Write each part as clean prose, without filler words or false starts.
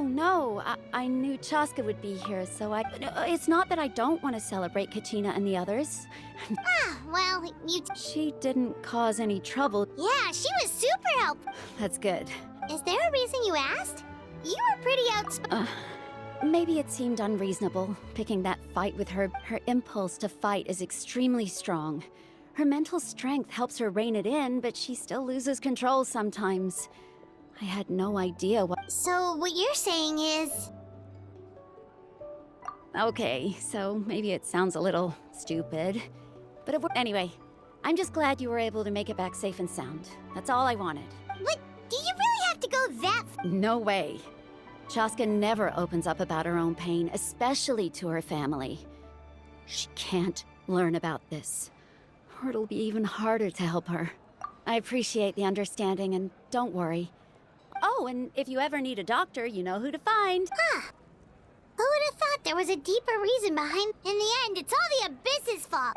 no. I knew Chaska would be here, so it's not that I don't want to celebrate Kachina and the others. Well, She didn't cause any trouble. Yeah, she was super helpful. That's good. Is there a reason you asked? You were pretty outspoken. Maybe it seemed unreasonable, picking that fight with her. Her impulse to fight is extremely strong. Her mental strength helps her rein it in, but she still loses control sometimes. I had no idea what— So, what you're saying is... Okay, so maybe it sounds a little stupid. But anyway, I'm just glad you were able to make it back safe and sound. That's all I wanted. What? Do you really have to go that No way. Chaska never opens up about her own pain, especially to her family. She can't learn about this, or it'll be even harder to help her. I appreciate the understanding, and don't worry. Oh, and if you ever need a doctor, you know who to find. Who would have thought there was a deeper reason behind... In the end, it's all the Abyss's fault.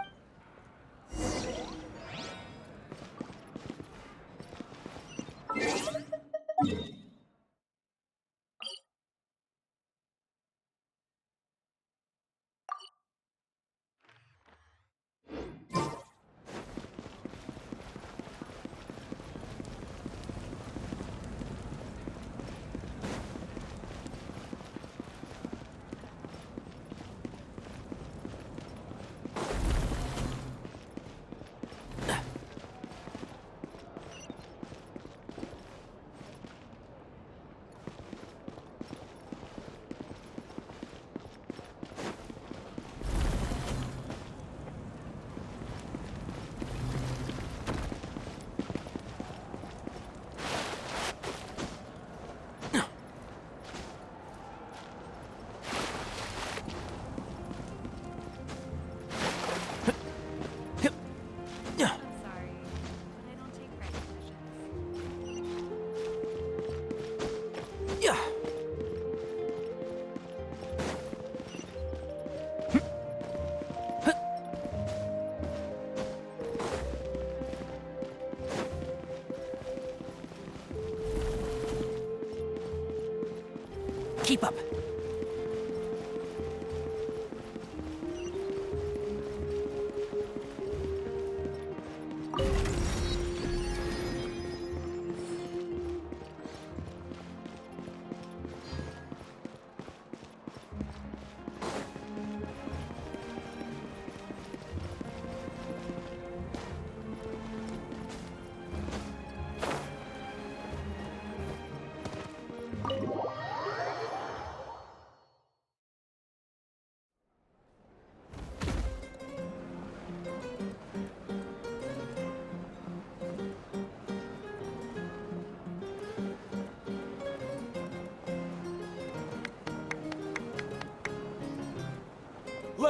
Keep up.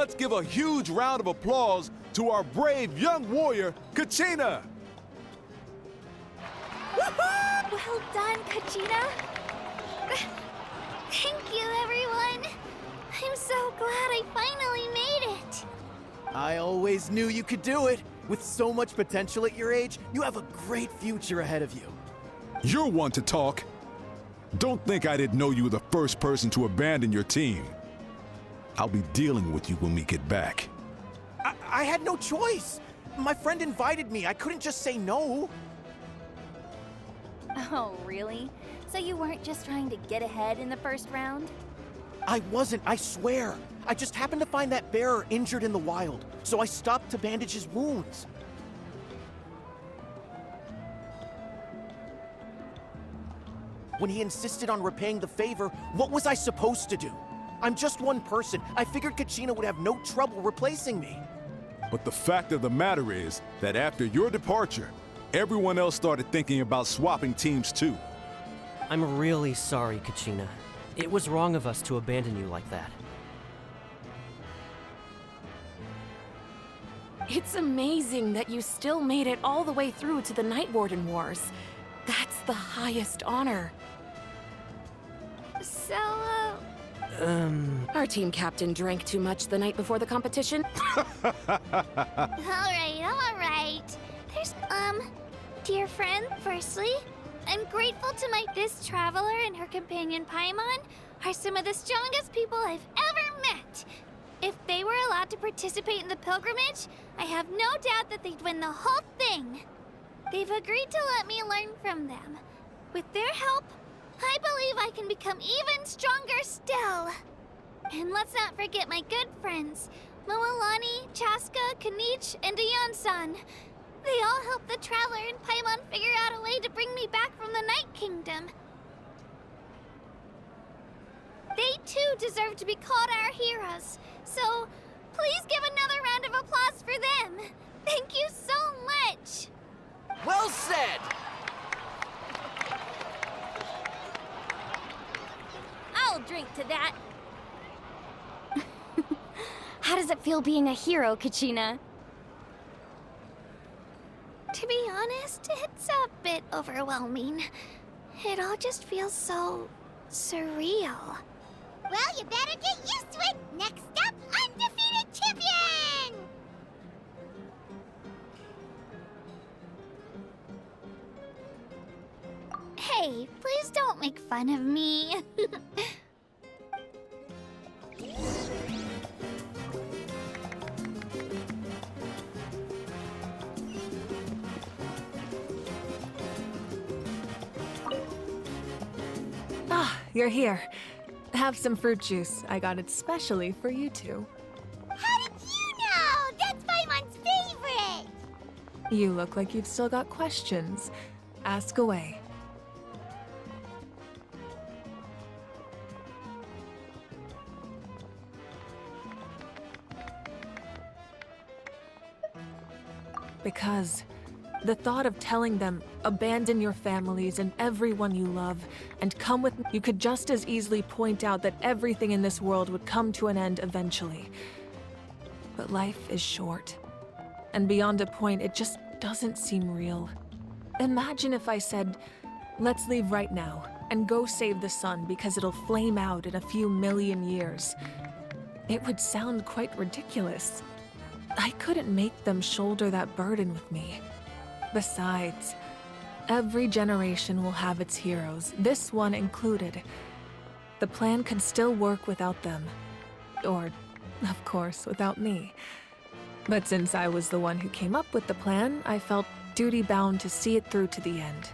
Let's give a huge round of applause to our brave young warrior, Kachina! Well done, Kachina. Thank you, everyone. I'm so glad I finally made it. I always knew you could do it. With so much potential at your age, you have a great future ahead of you. You're one to talk. Don't think I didn't know you were the first person to abandon your team. I'll be dealing with you when we get back. I had no choice. My friend invited me. I couldn't just say no. Oh, really? So you weren't just trying to get ahead in the first round? I wasn't, I swear. I just happened to find that bearer injured in the wild, so I stopped to bandage his wounds. When he insisted on repaying the favor, what was I supposed to do? I'm just one person. I figured Kachina would have no trouble replacing me. But the fact of the matter is that after your departure, everyone else started thinking about swapping teams too. I'm really sorry, Kachina. It was wrong of us to abandon you like that. It's amazing that you still made it all the way through to the Night Warden Wars. That's the highest honor. So, Our team captain drank too much the night before the competition. all right. There's, dear friend, firstly, I'm grateful to this traveler and her companion Paimon are some of the strongest people I've ever met. If they were allowed to participate in the pilgrimage, I have no doubt that they'd win the whole thing. They've agreed to let me learn from them. With their help, I believe I can become even stronger still. And let's not forget my good friends, Moalani, Chaska, Kanich, and Aeon-san. They all helped the Traveler and Paimon figure out a way to bring me back from the Night Kingdom. They too deserve to be called our heroes, so please give another round of applause for them. Thank you so much. Well said! I'll drink to that. How does it feel being a hero, Kachina? To be honest, it's a bit overwhelming. It all just feels so surreal. Well, you better get used to it. Next up, undefeated champion! Hey, please don't make fun of me. Ah, you're here. Have some fruit juice. I got it specially for you two. How did you know? That's Paimon's favorite! You look like you've still got questions. Ask away. Because the thought of telling them, abandon your families and everyone you love, and come with me, you could just as easily point out that everything in this world would come to an end eventually. But life is short. And beyond a point, it just doesn't seem real. Imagine if I said, let's leave right now, and go save the sun because it'll flame out in a few million years. It would sound quite ridiculous. I couldn't make them shoulder that burden with me. Besides, every generation will have its heroes, this one included. The plan could still work without them. Or, of course, without me. But since I was the one who came up with the plan, I felt duty-bound to see it through to the end.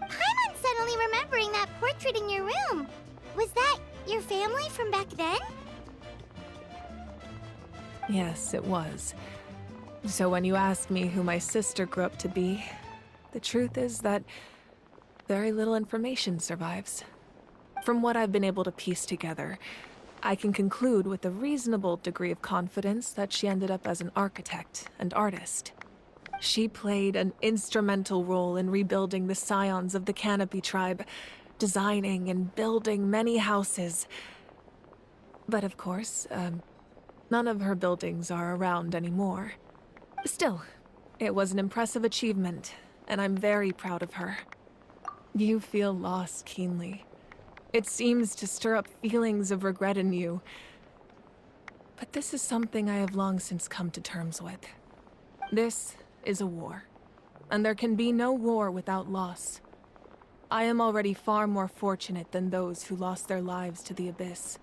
Paimon's suddenly remembering that portrait in your room. Was that your family from back then? Yes, it was. So when you asked me who my sister grew up to be, the truth is that very little information survives. From what I've been able to piece together, I can conclude with a reasonable degree of confidence that she ended up as an architect and artist. She played an instrumental role in rebuilding the scions of the Canopy tribe, designing and building many houses. But of course, none of her buildings are around anymore. Still, it was an impressive achievement, and I'm very proud of her. You feel loss keenly. It seems to stir up feelings of regret in you. But this is something I have long since come to terms with. This is a war, and there can be no war without loss. I am already far more fortunate than those who lost their lives to the Abyss.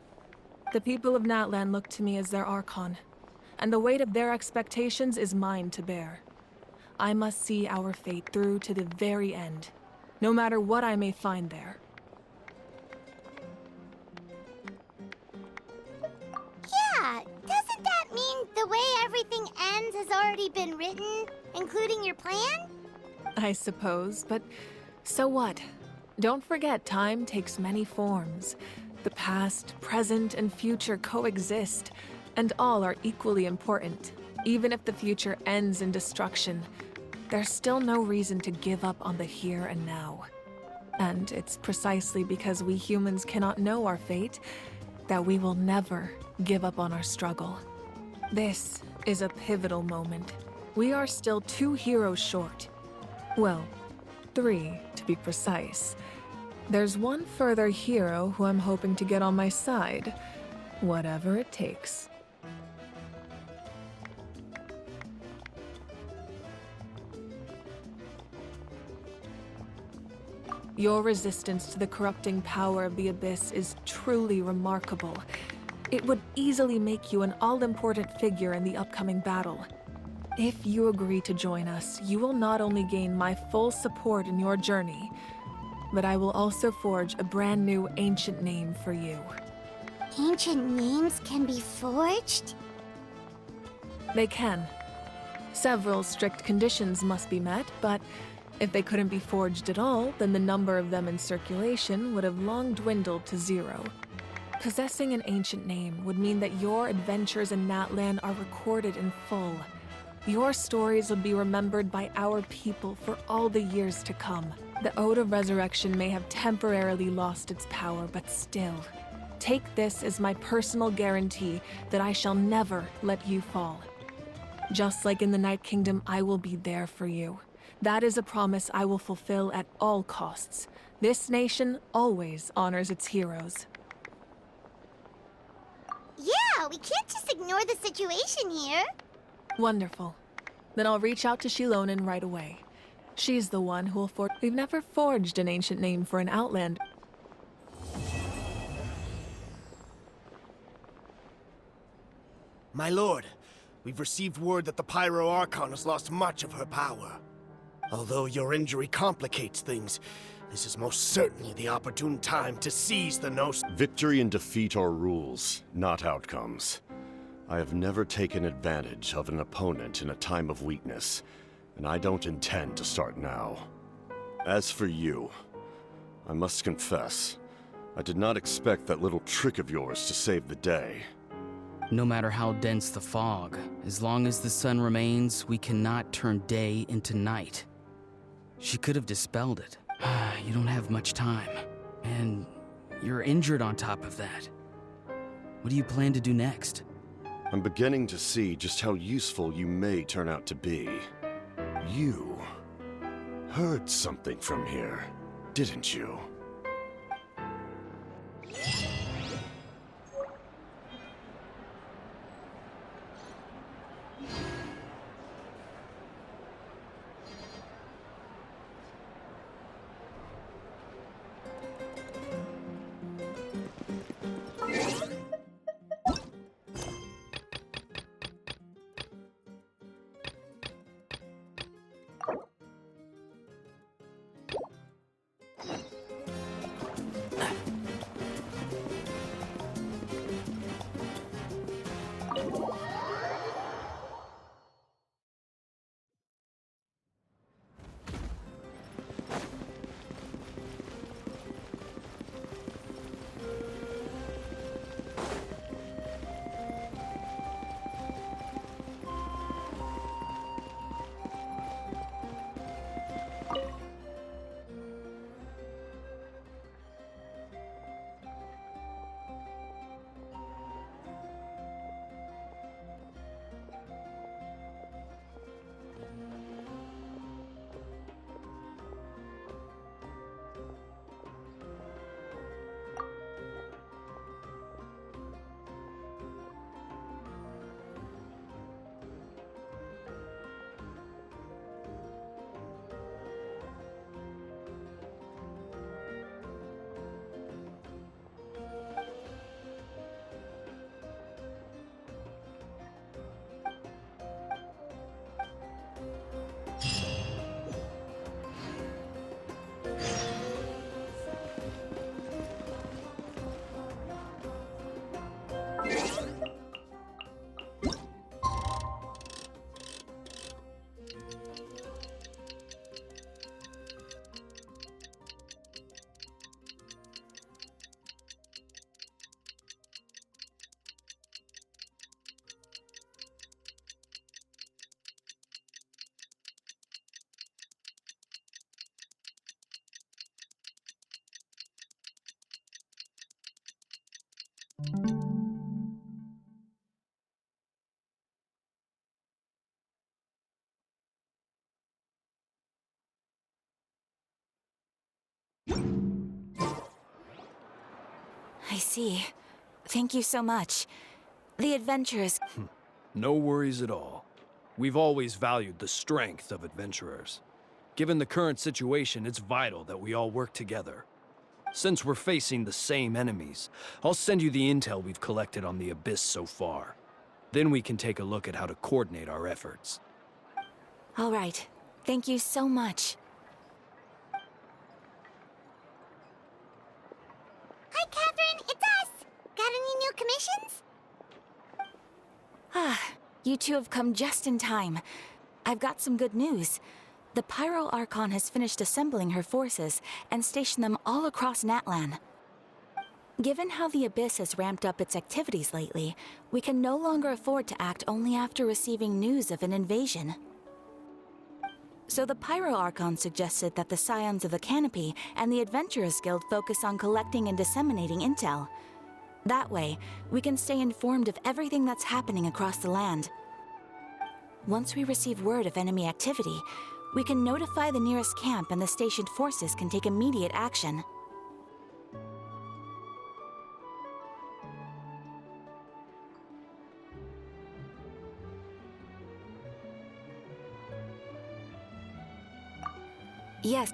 The people of Natlan look to me as their Archon, and the weight of their expectations is mine to bear. I must see our fate through to the very end, no matter what I may find there. Yeah, doesn't that mean the way everything ends has already been written, including your plan? I suppose, but so what? Don't forget, time takes many forms. The past, present, and future coexist, and all are equally important. Even if the future ends in destruction, there's still no reason to give up on the here and now. And it's precisely because we humans cannot know our fate that we will never give up on our struggle. This is a pivotal moment. We are still 2 heroes short. Well, 3 to be precise. There's one further hero who I'm hoping to get on my side, whatever it takes. Your resistance to the corrupting power of the Abyss is truly remarkable. It would easily make you an all-important figure in the upcoming battle. If you agree to join us, you will not only gain my full support in your journey, but I will also forge a brand new ancient name for you. Ancient names can be forged? They can. Several strict conditions must be met, but if they couldn't be forged at all, then the number of them in circulation would have long dwindled to zero. Possessing an ancient name would mean that your adventures in Natlan are recorded in full. Your stories would be remembered by our people for all the years to come. The Ode of Resurrection may have temporarily lost its power, but still, take this as my personal guarantee that I shall never let you fall. Just like in the Night Kingdom, I will be there for you. That is a promise I will fulfill at all costs. This nation always honors its heroes. Yeah, we can't just ignore the situation here. Wonderful. Then I'll reach out to Shilonen right away. She's the one who will forge. We've never forged an ancient name for an Outlander. My lord, we've received word that the Pyro Archon has lost much of her power. Although your injury complicates things, this is most certainly the opportune time to seize the Gnosis. Victory and defeat are rules, not outcomes. I have never taken advantage of an opponent in a time of weakness, and I don't intend to start now. As for you, I must confess, I did not expect that little trick of yours to save the day. No matter how dense the fog, as long as the sun remains, we cannot turn day into night. She could have dispelled it. You don't have much time, and you're injured on top of that. What do you plan to do next? I'm beginning to see just how useful you may turn out to be. You heard something from here, didn't you? I see. Thank you so much. The adventurers. No worries at all. We've always valued the strength of adventurers. Given the current situation, it's vital that we all work together. Since we're facing the same enemies, I'll send you the intel we've collected on the Abyss so far. Then we can take a look at how to coordinate our efforts. All right. Thank you so much. Hi, Catherine. It's us. Got any new commissions? You two have come just in time. I've got some good news. The Pyro Archon has finished assembling her forces and stationed them all across Natlan. Given how the Abyss has ramped up its activities lately, we can no longer afford to act only after receiving news of an invasion. So the Pyro Archon suggested that the Scions of the Canopy and the Adventurers Guild focus on collecting and disseminating intel. That way, we can stay informed of everything that's happening across the land. Once we receive word of enemy activity, we can notify the nearest camp and the stationed forces can take immediate action. Yes,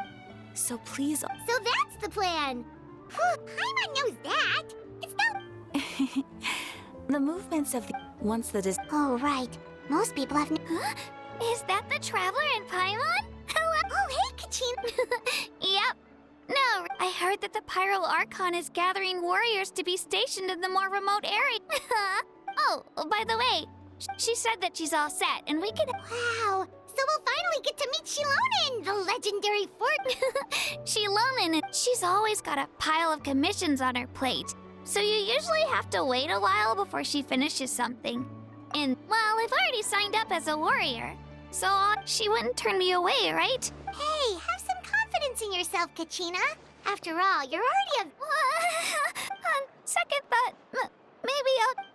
so please... So that's the plan. Paimon knows that. It's no... The movements of the... Once the... Oh, right. Most people have... Huh? Is that the Traveler in Paimon? Hello? Oh, hey, Kachina. Yep. No, I heard that the Pyro Archon is gathering warriors to be stationed in the more remote area. Oh, by the way, she said that she's all set, and we can... Wow. So we'll finally get to meet Shilonen, the legendary fort. Shilonen, she's always got a pile of commissions on her plate. So you usually have to wait a while before she finishes something. And, well, I've already signed up as a warrior. So she wouldn't turn me away, right? Hey, have some confidence in yourself, Kachina. After all, you're already a... On second thought, maybe I'll...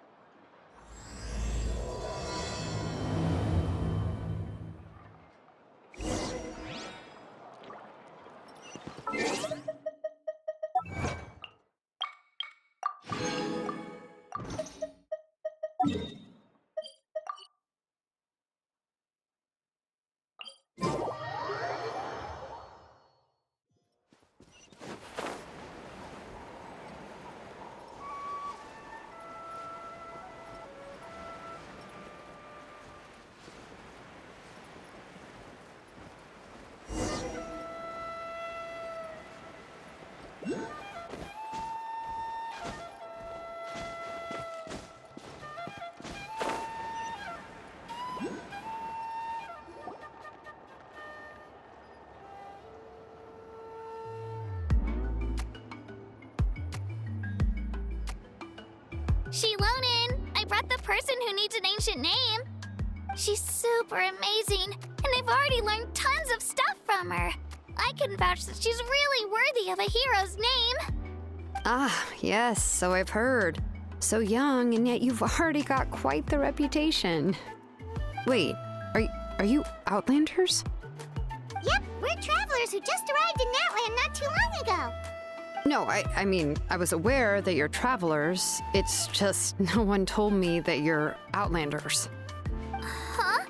Shilonen, I brought the person who needs an ancient name. She's super amazing, and I've already learned tons of stuff from her. I can vouch that she's really worthy of a hero's name. Ah, yes, so I've heard. So young, and yet you've already got quite the reputation. Wait, are you Outlanders? Yep, we're travelers who just arrived in Natlan not too long ago. No, I mean, I was aware that you're travelers. It's just no one told me that you're Outlanders. Huh?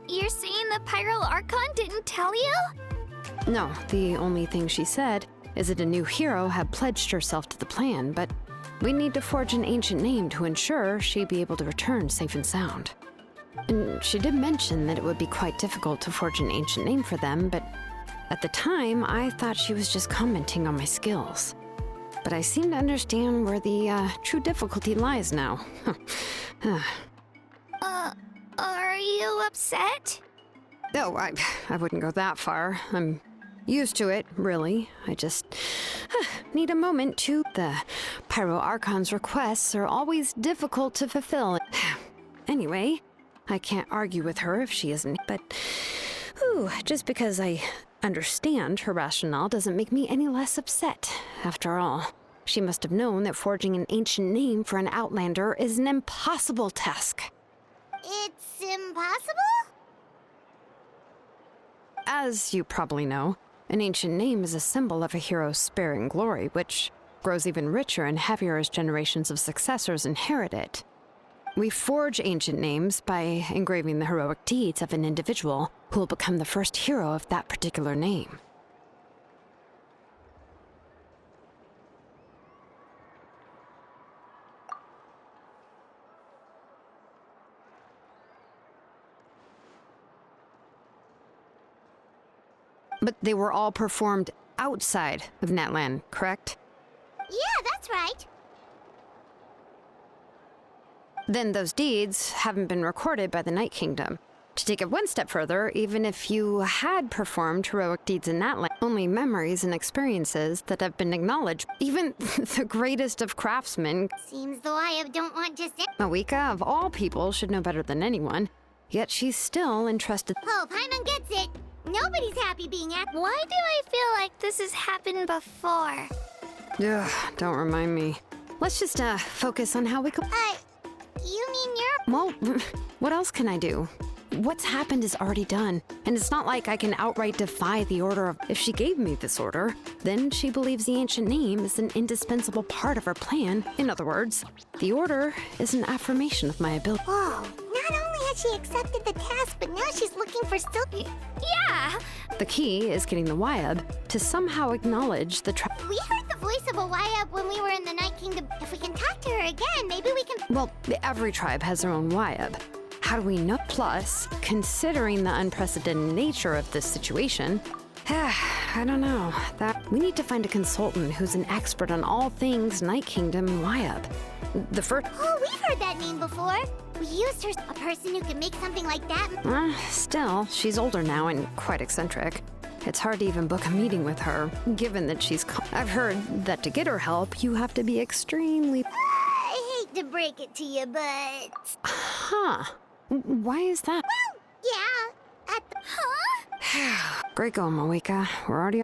You're saying the Pyro Archon didn't tell you? No, the only thing she said is that a new hero had pledged herself to the plan, but we need to forge an ancient name to ensure she'd be able to return safe and sound. And she did mention that it would be quite difficult to forge an ancient name for them, but at the time, I thought she was just commenting on my skills. But I seem to understand where the true difficulty lies now. Are you upset? No, I wouldn't go that far. I'm used to it, really. I just need a moment to... The Pyro Archon's requests are always difficult to fulfill. Anyway, I can't argue with her if she isn't, but... just because I understand her rationale doesn't make me any less upset. After all, she must have known that forging an ancient name for an Outlander is an impossible task. It's impossible? As you probably know, an ancient name is a symbol of a hero's spirit and glory, which grows even richer and heavier as generations of successors inherit it. We forge ancient names by engraving the heroic deeds of an individual who will become the first hero of that particular name. But they were all performed outside of Natlan, correct? Yeah, that's right. Then those deeds haven't been recorded by the Night Kingdom. To take it one step further, even if you had performed heroic deeds in Natlan, only memories and experiences that have been acknowledged, even the greatest of craftsmen. Seems the Wayab don't want just it. Mawika, of all people, should know better than anyone. Yet she's still entrusted. Oh, Paimon gets it. Nobody's happy being at. Why do I feel like this has happened before? Ugh, don't remind me. Let's just focus on how we can. You mean you're. Well, what else can I do? What's happened is already done, and it's not like I can outright defy the order of. If she gave me this order, then she believes the ancient name is an indispensable part of her plan. In other words, the order is an affirmation of my ability. Whoa, not only has she accepted the task, but now she's looking for still. Yeah! The key is getting the Wayab to somehow acknowledge the We heard the voice of a Wayab when we were in the Night Kingdom. If we can talk to her again, maybe we can. Well, every tribe has their own Wayab. How do we know? Plus, considering the unprecedented nature of this situation, I don't know. That we need to find a consultant who's an expert on all things Night Kingdom and Wayab. The first. Oh, we've heard that name before. We used her. A person who can make something like that. Still, she's older now and quite eccentric. It's hard to even book a meeting with her, given that she's. I've heard that to get her help, you have to be extremely. I hate to break it to you, but. Huh. Why is that? Well, yeah. At the. Huh? Great going, Mawika. We're already.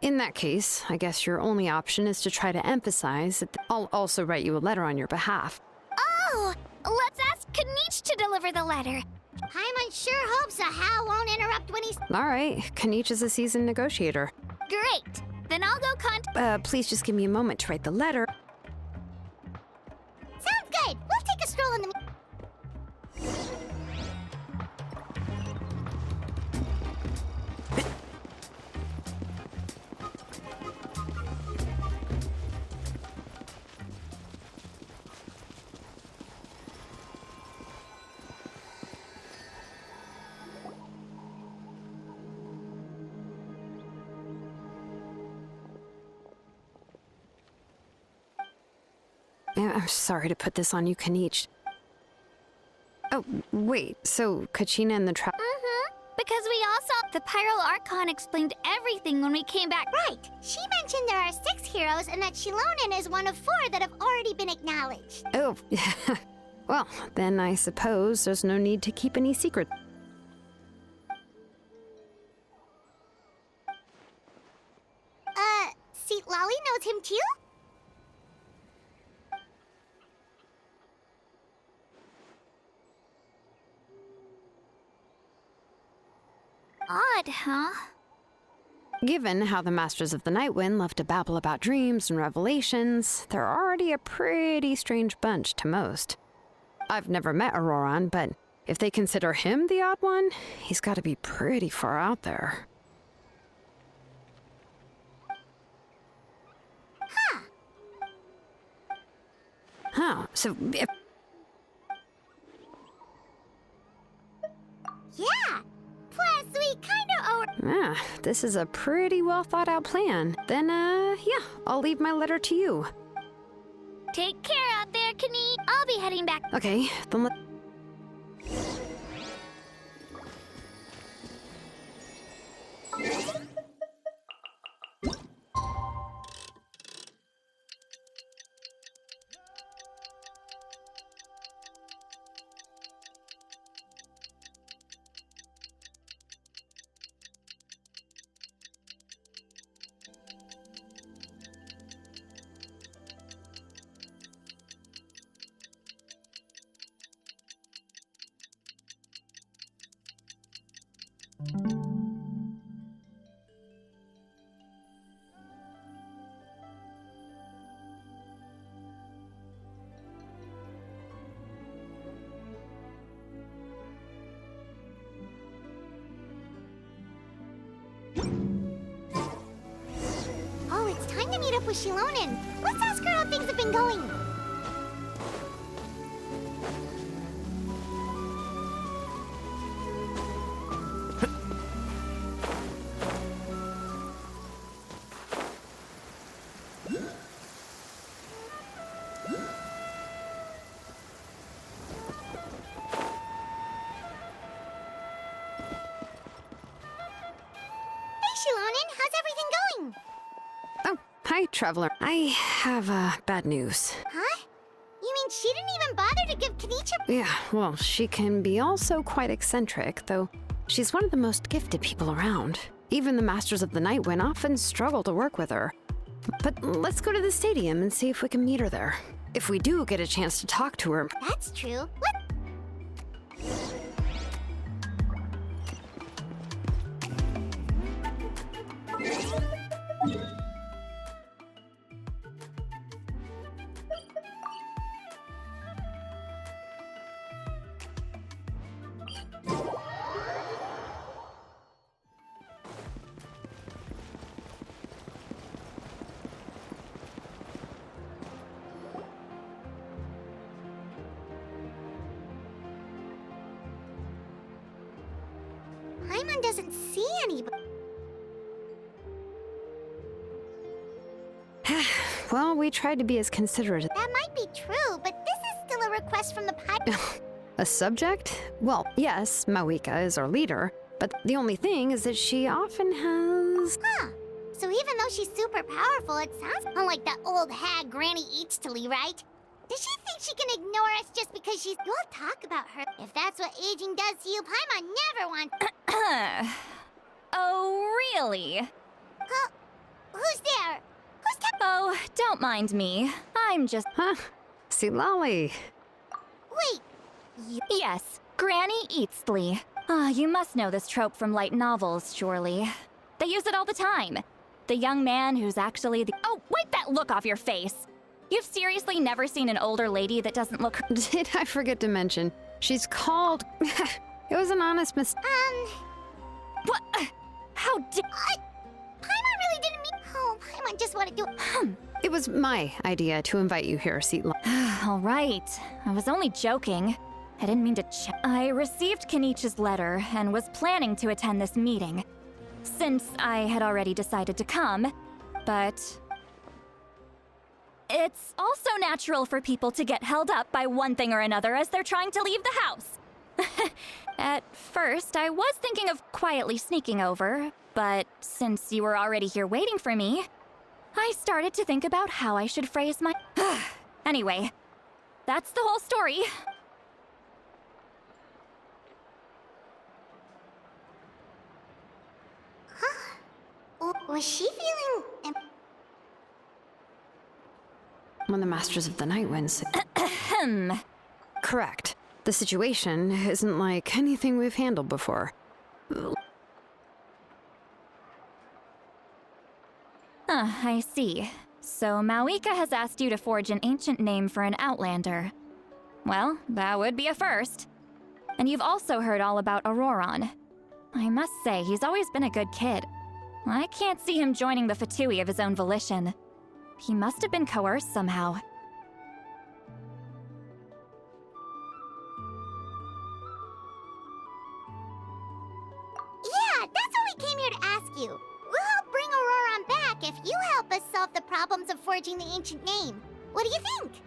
In that case, I guess your only option is to try to emphasize that. I'll also write you a letter on your behalf. Oh! Let's ask Kanich to deliver the letter. Paimon sure hopes a Hal won't interrupt when he's. Alright, Kanich is a seasoned negotiator. Great! Then I'll go contact. Please just give me a moment to write the letter. Sounds good! We'll take a stroll in the. I'm sorry to put this on you, Kanich. Oh, wait, so Kachina and the Because we all saw the Pyro Archon explained everything when we came back. Right. She mentioned there are 6 heroes and that Shilonen is one of 4 that have already been acknowledged. Oh, well, then I suppose there's no need to keep any secret. See, Lolly knows him too? Odd, huh? Given how the Masters of the Nightwind love to babble about dreams and revelations, they're already a pretty strange bunch to most. I've never met Auroran, but if they consider him the odd one, he's got to be pretty far out there. Huh, so if... Yeah! Plus, we kinda Ah, this is a pretty well thought out plan. Then, yeah, I'll leave my letter to you. Take care out there, Kanit. I'll be heading back. Okay, then let... Oh, it's time to meet up with Shilonen. Let's ask her how things have been going. Shilonen, how's everything going? Oh, hi, Traveler. I have bad news. Huh? You mean she didn't even bother to give Kenichi? Yeah, well, she can be also quite eccentric, though she's one of the most gifted people around. Even the Masters of the Night Wind often struggle to work with her. But let's go to the stadium and see if we can meet her there. If we do get a chance to talk to her. That's true. Paimon doesn't see anybody. Well, we tried to be as considerate. That might be true, but this is still a request from the A subject? Well, yes, Mawika is our leader, but the only thing is that she often has... Huh. So even though she's super powerful, it sounds like that old hag Granny Eachtley, right? Does she think she can ignore us just because she's... We'll talk about her. If that's what aging does to you, Paimon never wants... Oh, really? Huh? Who's there? Oh, don't mind me. I'm just... Huh? See, Lolly. Wait, Yes, Granny Eatsley. You must know this trope from light novels, surely. They use it all the time. The young man who's actually the... Oh, wipe that look off your face! You've seriously never seen an older lady that doesn't look... Did I forget to mention? She's called... It was an honest mistake. What? How did... Paimon really didn't mean... Oh, Paimon just wanted to... It was my idea to invite you here, Seatla. All right. I was only joking. I didn't mean to I received Kenichi's letter and was planning to attend this meeting, since I had already decided to come, but... It's also natural for people to get held up by one thing or another as they're trying to leave the house. At first, I was thinking of quietly sneaking over, but since you were already here waiting for me, I started to think about how I should phrase my... Anyway, that's the whole story. Was she feeling... When the Masters of the Night Wind... Correct. The situation isn't like anything we've handled before. I see. So Mawika has asked you to forge an ancient name for an Outlander. Well, that would be a first. And you've also heard all about Auroron. I must say, he's always been a good kid. I can't see him joining the Fatui of his own volition. He must have been coerced somehow. Yeah, that's what we came here to ask you. We'll help bring Auroron back if you help us solve the problems of forging the ancient name. What do you think?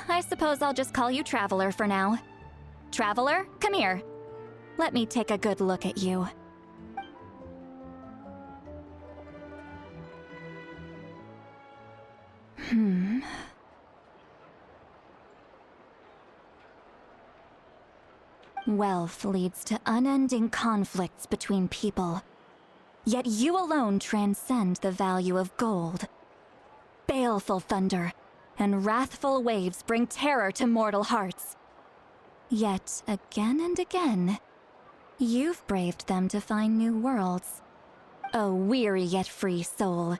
I suppose I'll just call you Traveler for now. Traveler, come here. Let me take a good look at you. Wealth leads to unending conflicts between people. Yet you alone transcend the value of gold. Baleful thunder and wrathful waves bring terror to mortal hearts. Yet again and again, you've braved them to find new worlds. A weary yet free soul,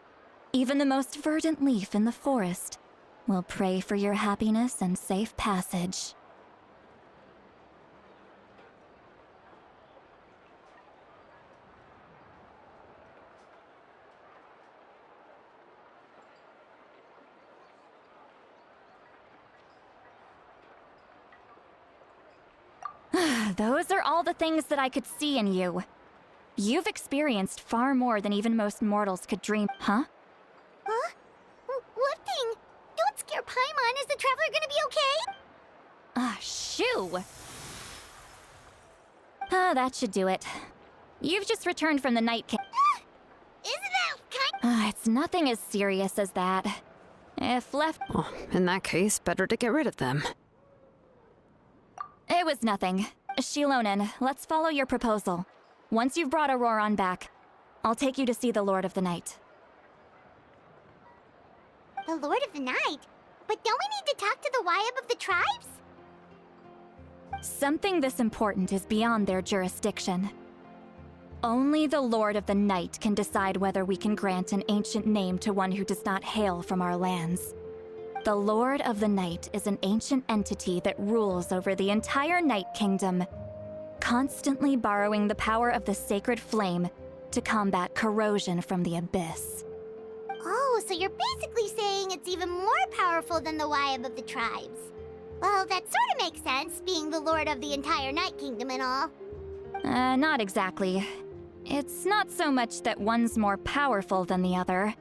even the most verdant leaf in the forest will pray for your happiness and safe passage. Those are all the things that I could see in you. You've experienced far more than even most mortals could dream, huh? Huh? What thing? Don't scare Paimon. Is the traveler gonna be okay? Shoo! That should do it. You've just returned from the Night King. Isn't that kind? It's nothing as serious as that. If left... Well, in that case, better to get rid of them. It was nothing. Shilonen, let's follow your proposal. Once you've brought Auroran back, I'll take you to see the Lord of the Night. The Lord of the Night? But don't we need to talk to the Wyab of the tribes? Something this important is beyond their jurisdiction. Only the Lord of the Night can decide whether we can grant an ancient name to one who does not hail from our lands. The Lord of the Night is an ancient entity that rules over the entire Night Kingdom, constantly borrowing the power of the sacred flame to combat corrosion from the abyss. Oh, so you're basically saying it's even more powerful than the Wyab of the tribes. Well, that sort of makes sense, being the lord of the entire Night Kingdom and all. Not exactly. It's not so much that one's more powerful than the other.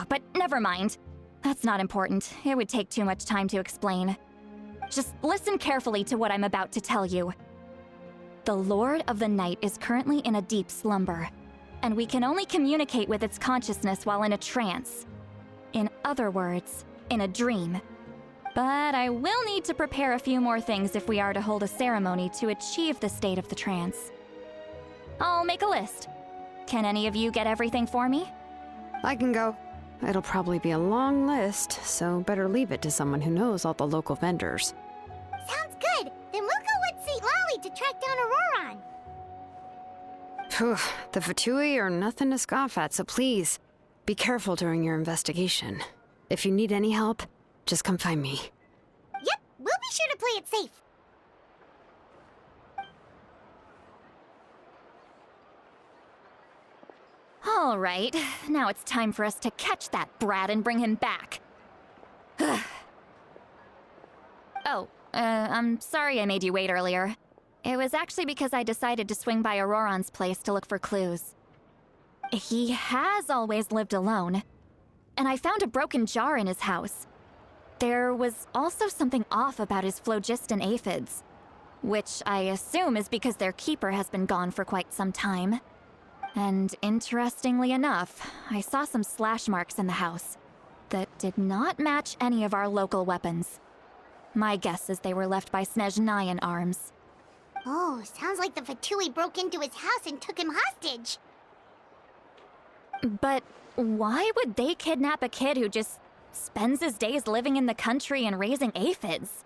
But never mind. That's not important. It would take too much time to explain. Just listen carefully to what I'm about to tell you. The Lord of the Night is currently in a deep slumber, and we can only communicate with its consciousness while in a trance. In other words, in a dream. But I will need to prepare a few more things if we are to hold a ceremony to achieve the state of the trance. I'll make a list. Can any of you get everything for me? I can go. It'll probably be a long list, so better leave it to someone who knows all the local vendors. Sounds good. Then we'll go with St. Lolly to track down Auroran. Phew, the Fatui are nothing to scoff at, so please, be careful during your investigation. If you need any help, just come find me. Yep, we'll be sure to play it safe. All right, now it's time for us to catch that brat and bring him back. I'm sorry I made you wait earlier. It was actually because I decided to swing by Auroran's place to look for clues. He has always lived alone, and I found a broken jar in his house. There was also something off about his phlogiston aphids, which I assume is because their keeper has been gone for quite some time. And interestingly enough, I saw some slash marks in the house that did not match any of our local weapons. My guess is they were left by Snezhnayan arms. Oh, sounds like the Fatui broke into his house and took him hostage. But why would they kidnap a kid who just spends his days living in the country and raising aphids?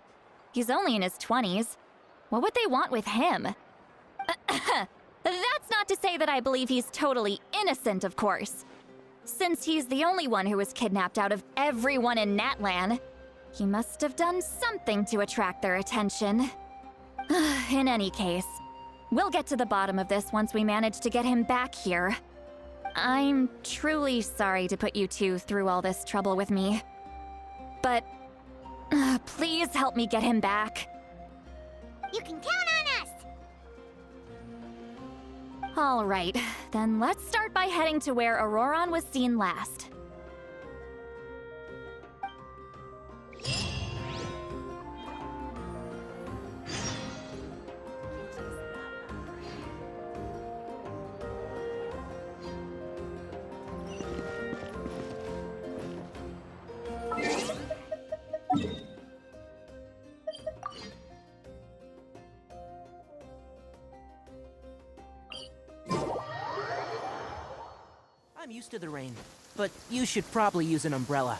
He's only in his 20s. What would they want with him? That's not to say that I believe he's totally innocent, of course. Since he's the only one who was kidnapped out of everyone in Natlan, he must have done something to attract their attention. In any case, we'll get to the bottom of this once we manage to get him back here. I'm truly sorry to put you two through all this trouble with me. But please help me get him back. You can count on us! All right, then let's start by heading to where Auroran was seen last. I'm used to the rain, but you should probably use an umbrella.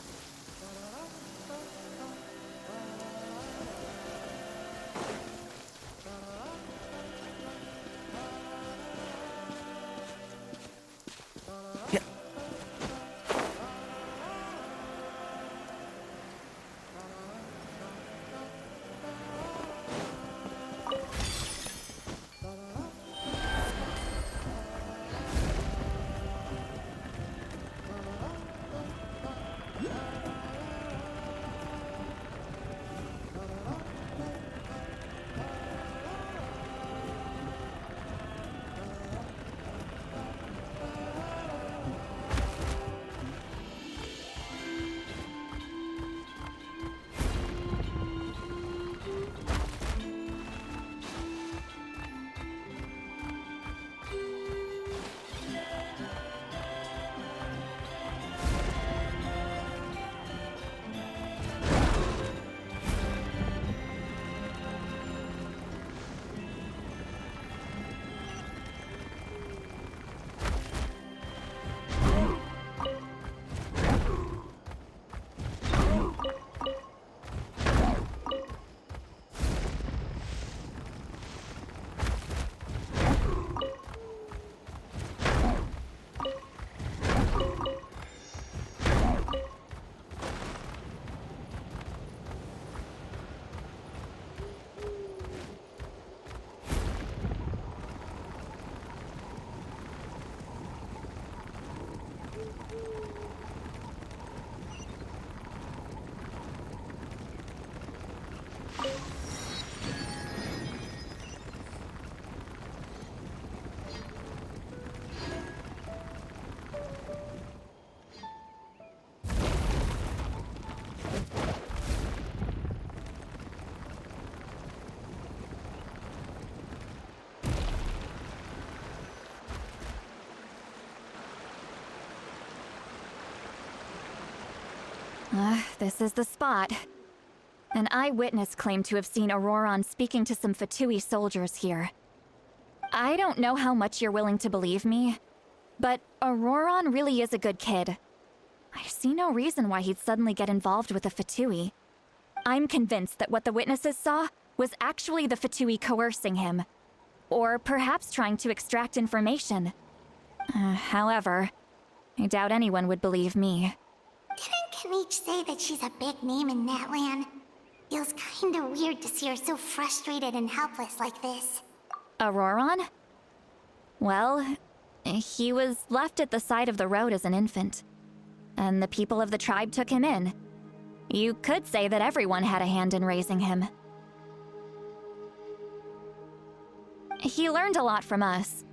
This is the spot. An eyewitness claimed to have seen Auroron speaking to some Fatui soldiers here. I don't know how much you're willing to believe me, but Auroron really is a good kid. I see no reason why he'd suddenly get involved with the Fatui. I'm convinced that what the witnesses saw was actually the Fatui coercing him, or perhaps trying to extract information. However, I doubt anyone would believe me. Didn't Kanich say that she's a big name in Natlan? Feels kinda weird to see her so frustrated and helpless like this. Auroron? Well, he was left at the side of the road as an infant, and the people of the tribe took him in. You could say that everyone had a hand in raising him. He learned a lot from us,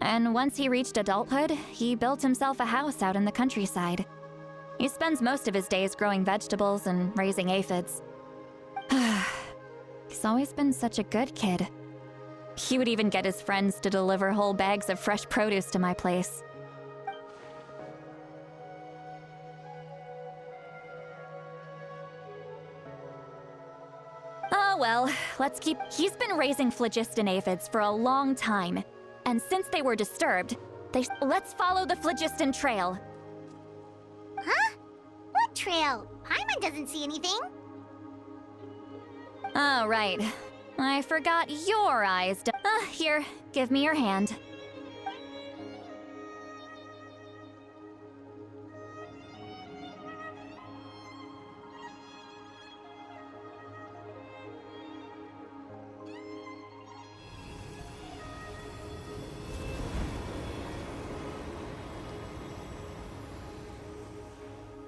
and once he reached adulthood, he built himself a house out in the countryside. He spends most of his days growing vegetables and raising aphids. He's always been such a good kid. He would even get his friends to deliver whole bags of fresh produce to my place. Oh well, let's keep... He's been raising phlogiston aphids for a long time. And since they were disturbed, let's follow the phlogiston trail. Huh? What trail? Paimon doesn't see anything. Oh, right. I forgot your eyes. Here, give me your hand.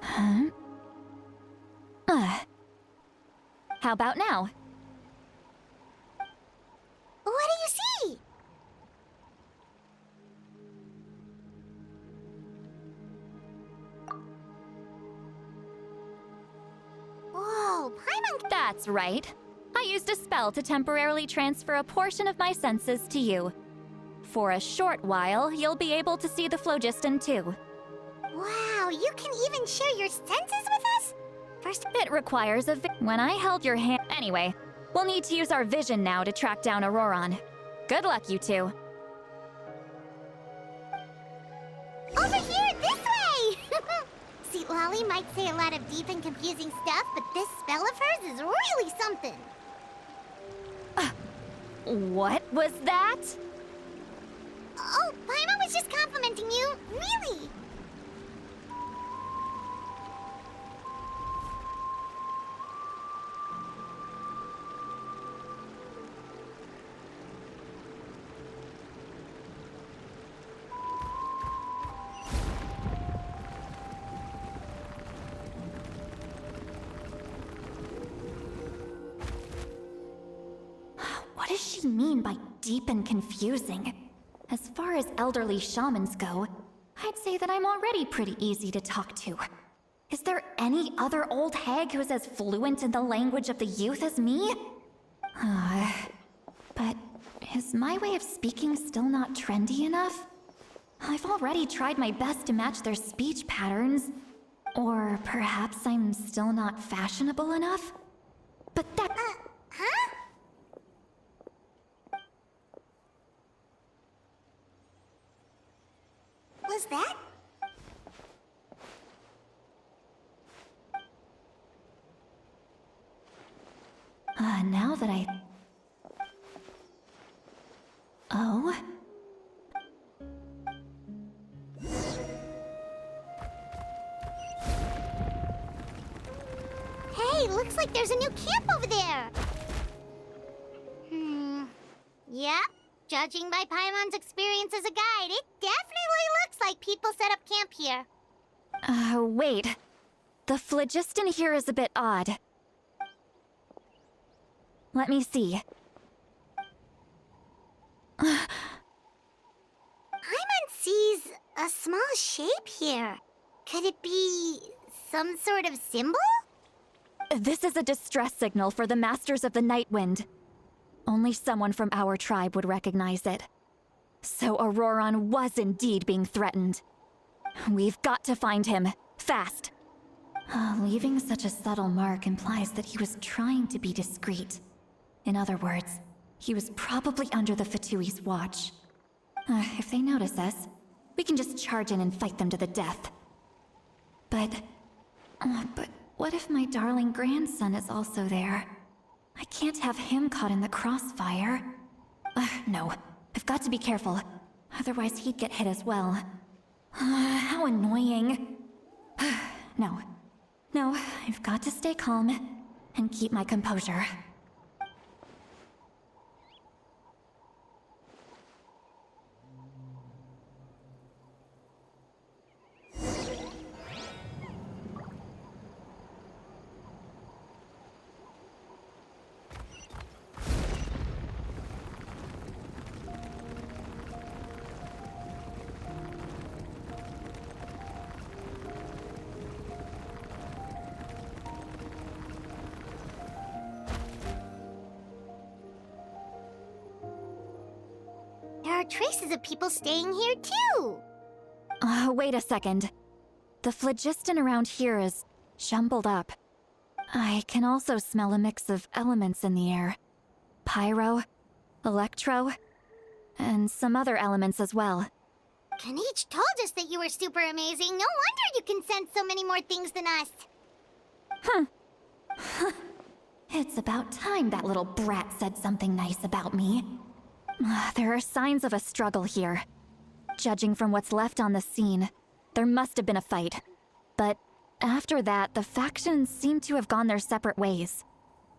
Huh? How about now? What do you see? Whoa, Paimon... That's right. I used a spell to temporarily transfer a portion of my senses to you. For a short while, you'll be able to see the phlogiston too. Wow, you can even share your senses with us? First, it requires a when I held your hand... Anyway, we'll need to use our vision now to track down Auroron. Good luck, you two. Over here, this way! See, Lolly might say a lot of deep and confusing stuff, but this spell of hers is really something. What was that? Oh, Paimon was just complimenting you. Really? What does she mean by deep and confusing? As far as elderly shamans go, I'd say that I'm already pretty easy to talk to. Is there any other old hag who's as fluent in the language of the youth as me? But is my way of speaking still not trendy enough? I've already tried my best to match their speech patterns. Or perhaps I'm still not fashionable enough? But that... Huh? Was that? Now that I... Oh? Hey, looks like there's a new camp over there. Yep. Judging by Paimon's experience as a guide, it definitely looks like people set up camp here. Wait. The phlogiston here is a bit odd. Let me see. Paimon sees a small shape here. Could it be some sort of symbol? This is a distress signal for the Masters of the Night Wind. Only someone from our tribe would recognize it. So Auroron was indeed being threatened. We've got to find him, fast. Leaving such a subtle mark implies that he was trying to be discreet. In other words, he was probably under the Fatui's watch. If they notice us, we can just charge in and fight them to the death. But what if my darling grandson is also there? I can't have him caught in the crossfire. No, I've got to be careful. Otherwise he'd get hit as well. How annoying. No, I've got to stay calm and keep my composure. There are traces of people staying here too. Wait a second. The phlogiston around here is jumbled up. I can also smell a mix of elements in the air. Pyro, electro, and some other elements as well. Kanich told us that you were super amazing. No wonder you can sense so many more things than us. It's about time that little brat said something nice about me. There are signs of a struggle here. Judging from what's left on the scene, there must have been a fight. But after that, the factions seem to have gone their separate ways.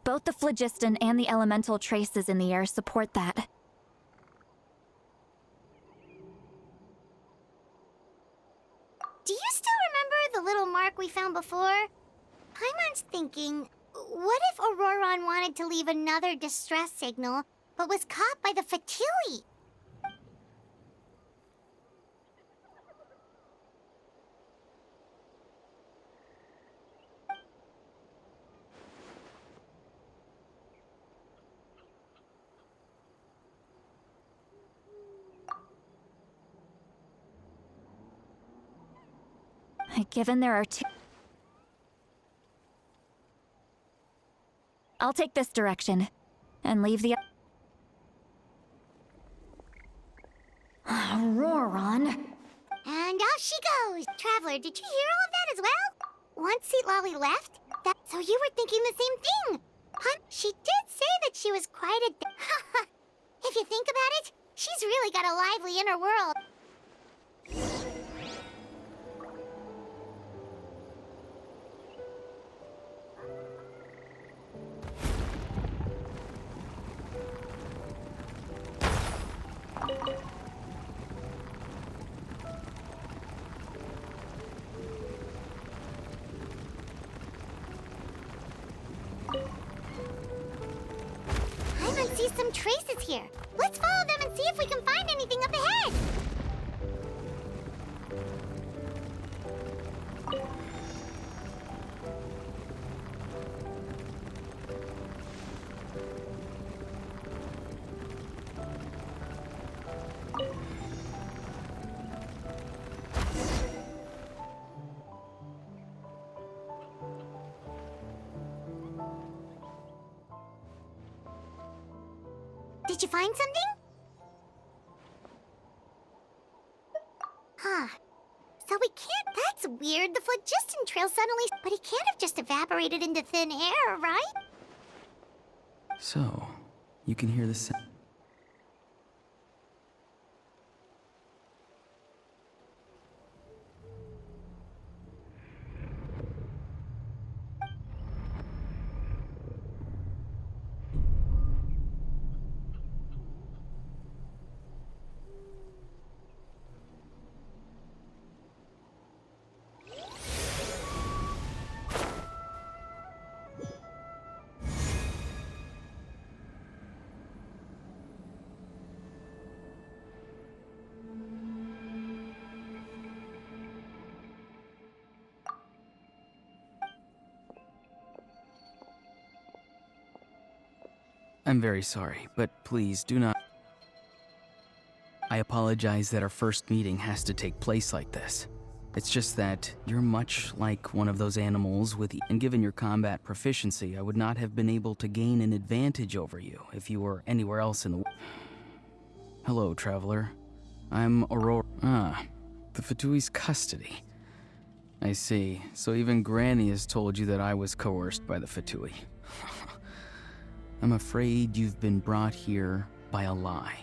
Both the phlogiston and the elemental traces in the air support that. Do you still remember the little mark we found before? Paimon's thinking, what if Auroron wanted to leave another distress signal, but was caught by the Fatui? Given there are two... I'll take this direction, and leave the... Auroron. And out she goes! Traveler, did you hear all of that as well? Once Seat Lolly left, so you were thinking the same thing! Huh? She did say that she was quite a... If you think about it, she's really got a lively inner world. I see some traces here. Let's follow them and see if we can find anything up ahead. Did you find something? Huh. So we can't... That's weird. The phlogiston trail suddenly... But he can't have just evaporated into thin air, right? So, you can hear the sound. I'm very sorry, but please do not... I apologize that our first meeting has to take place like this. It's just that you're much like one of those animals and given your combat proficiency, I would not have been able to gain an advantage over you if you were anywhere else in the world. Hello, traveler. I'm Aurora. Ah, the Fatui's custody. I see. So even Granny has told you that I was coerced by the Fatui. I'm afraid you've been brought here by a lie,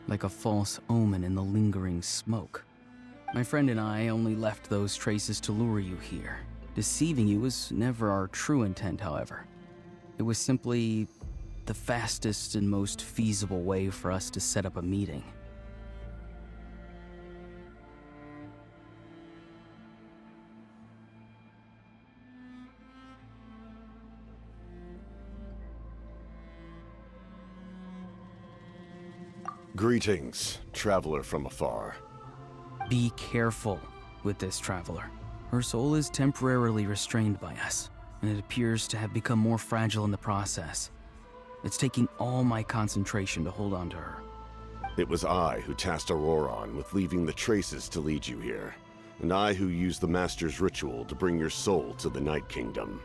like a false omen in the lingering smoke. My friend and I only left those traces to lure you here. Deceiving you was never our true intent, however. It was simply the fastest and most feasible way for us to set up a meeting. Greetings, traveler from afar. Be careful with this traveler. Her soul is temporarily restrained by us, and it appears to have become more fragile in the process. It's taking all my concentration to hold on to her. It was I who tasked Auroron with leaving the traces to lead you here, and I who used the Master's ritual to bring your soul to the Night Kingdom.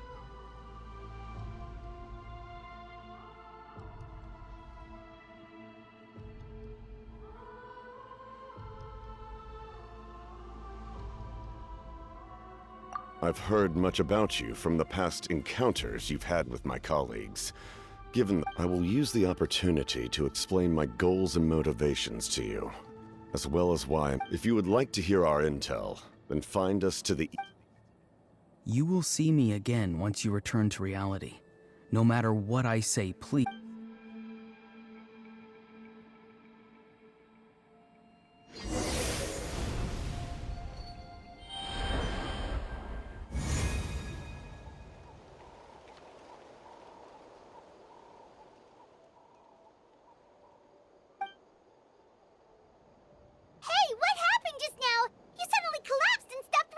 I've heard much about you from the past encounters you've had with my colleagues. Given I will use the opportunity to explain my goals and motivations to you, as well as why, if you would like to hear our intel, then find us to the... You will see me again once you return to reality. No matter what I say, please. Hey, what happened just now? You suddenly collapsed and stopped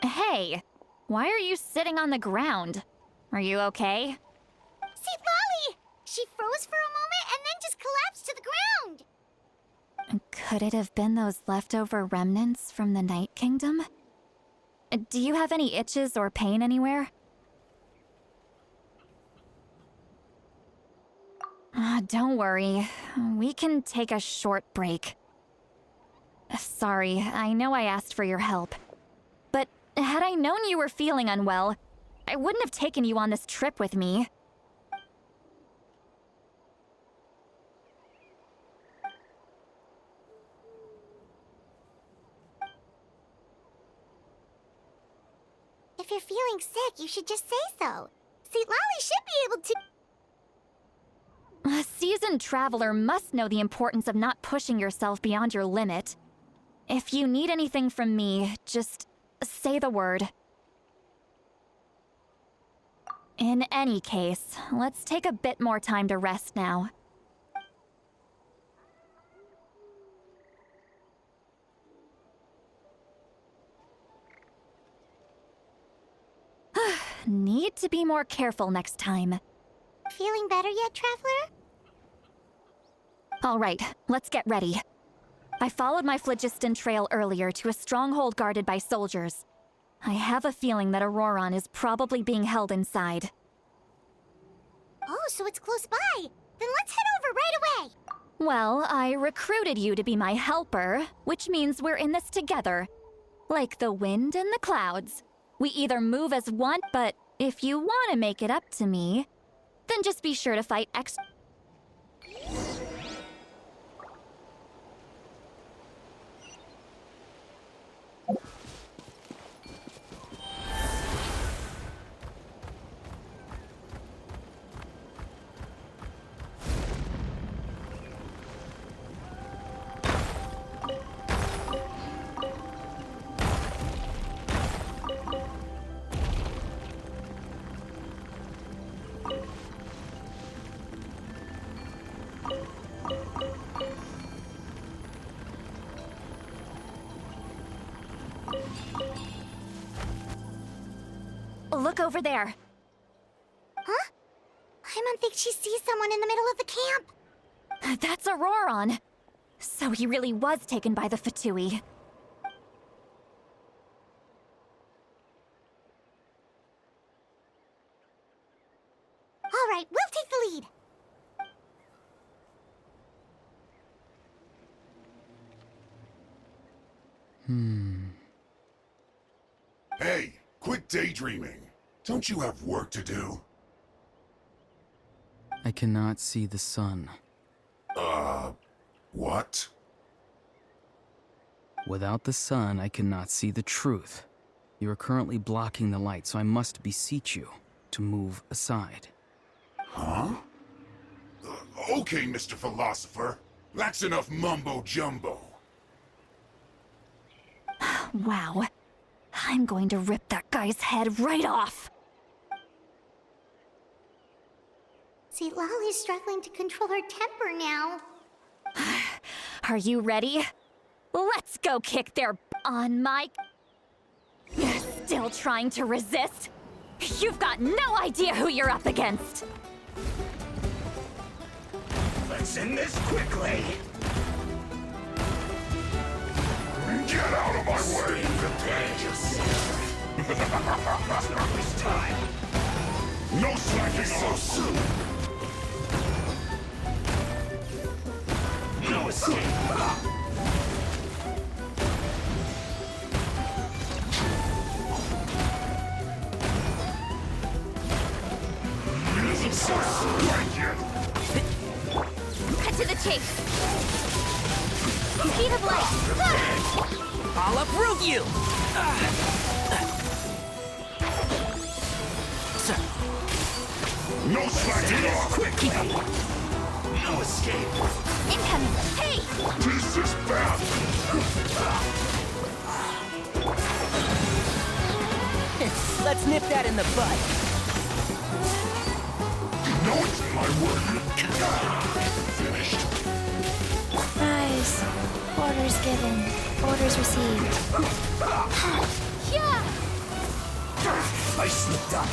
responding. Hey, why are you sitting on the ground? Are you okay? See, Lolly! She froze for a moment and then just collapsed to the ground. Could it have been those leftover remnants from the Night Kingdom? Do you have any itches or pain anywhere? Don't worry. We can take a short break. Sorry, I know I asked for your help. But had I known you were feeling unwell, I wouldn't have taken you on this trip with me. If you're feeling sick, you should just say so. See, Lolly should be able to... A seasoned traveler must know the importance of not pushing yourself beyond your limit. If you need anything from me, just say the word. In any case, let's take a bit more time to rest now. Need to be more careful next time. Feeling better yet, Traveler? All right, let's get ready. I followed my phlogiston trail earlier to a stronghold guarded by soldiers. I have a feeling that Auroron is probably being held inside. Oh, so it's close by. Then let's head over right away. Well, I recruited you to be my helper, which means we're in this together. Like the wind and the clouds. We either move as one, but if you want to make it up to me, then just be sure to fight extra. Look over there. Huh? Paimon thinks she sees someone in the middle of the camp. That's Auroron. So he really was taken by the Fatui. All right, we'll take the lead. Hey, quit daydreaming. Don't you have work to do? I cannot see the sun. What? Without the sun, I cannot see the truth. You are currently blocking the light, so I must beseech you to move aside. Huh? Okay, Mr. Philosopher. That's enough mumbo-jumbo. Wow. I'm going to rip that guy's head right off. See, Lolly's struggling to control her temper now. Are you ready? Let's go kick their on my... Still trying to resist? You've got no idea who you're up against. Let's end this quickly. Get out of my way! Prepare yourself. It's not this time. No slacking off so soon. No escape. So soon. Cut to the chase. Speed of light. I'll uproot you! No slacking off! Quick! No escape! Incoming! Hey! This is bad! Let's nip that in the bud. No, it's my word! Finished. Rise. Orders given. Orders received. Yeah! I slipped up.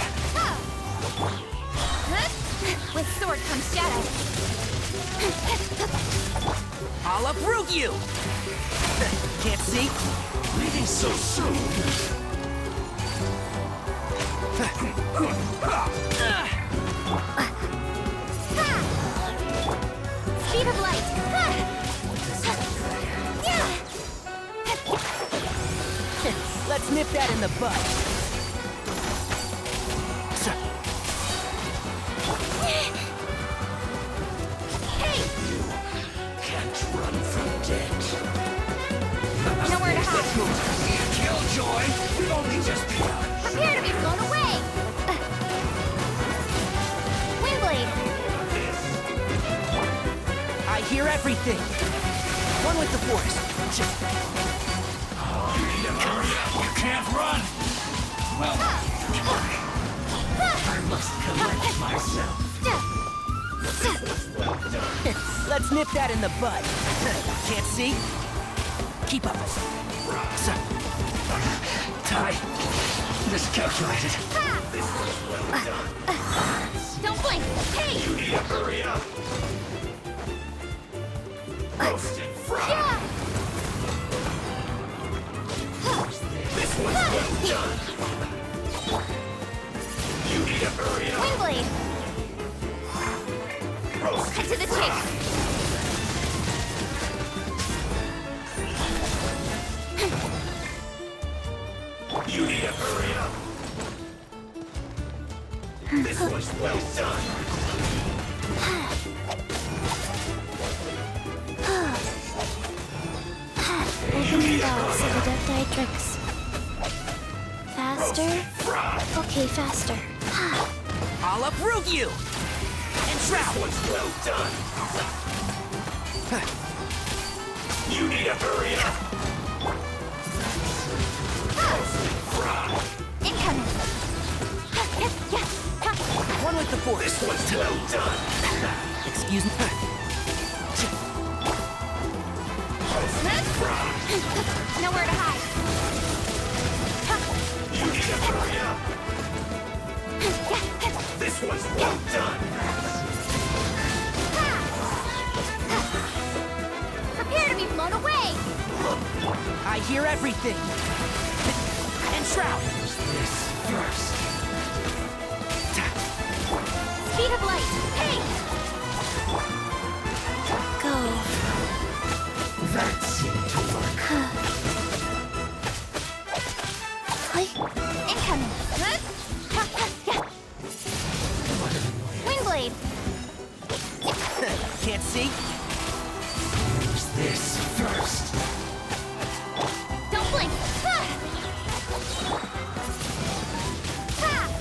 With sword comes shadow. I'll uproot you! Can't see? Leaving so soon. Speed of light. Let's nip that in the bud. Hey! Can't run from death. Nowhere to hide. Killjoy, we've only just begun. Prepare to be blown away. Windblade. I hear everything. One with the force. You can't run. Well, I must collect myself. Let's nip that in the bud. Can't see? Keep up. Ty, miscalculated. Don't blink. Hey! You need to hurry up. Roasted frog. Yeah! This one's well done. You need to hurry up. Windblade. Cut to the chase. You need to hurry up. This one's well done. Opening box of adepti tricks. Faster? Okay, faster. I'll uproot you! And trap! This one's well done. You need to hurry up. Incoming. One with the force. This one's well done. Excuse me. Nowhere to hide. You need to hurry up. This one's well done. Prepare thing. And shroud. This first. Speed of light. Hey! Go. That seemed to work. Incoming. Windblade. Can't see? Use this first. Don't blink.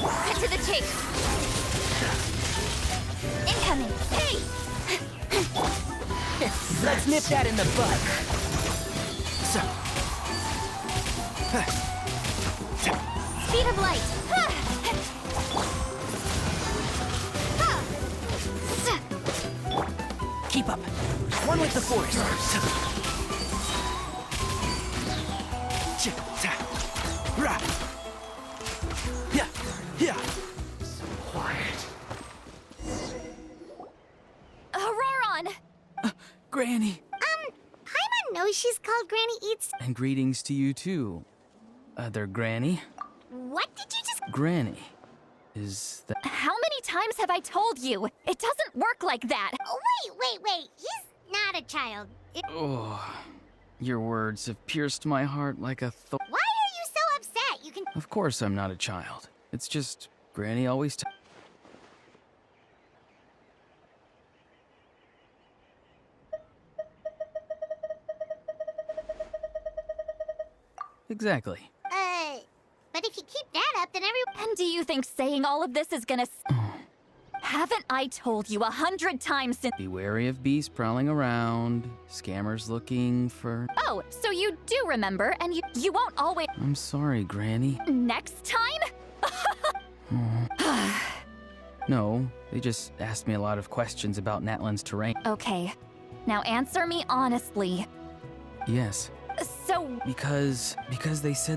Cut to the chase. Incoming. Hey! Let's nip that in the bud. So. Speed of light. Keep up. One with the force. Quiet. Auroron! Granny. Paimon knows she's called Granny Eats. And greetings to you too, other Granny. What did you just... Granny. Is that... How many times have I told you? It doesn't work like that. Oh, wait. He's not a child. Oh, your words have pierced my heart like a Why are you so upset? You can... Of course I'm not a child. It's just Granny always Exactly. But if you keep that up, then everyone... And do you think saying all of this is gonna... Haven't I told you 100 times since... Be wary of beasts prowling around, scammers looking for... Oh, so you do remember, and you won't always... I'm sorry, Granny. Next time? No, they just asked me a lot of questions about Natlan's terrain. Okay, now answer me honestly. Yes. So... Because they said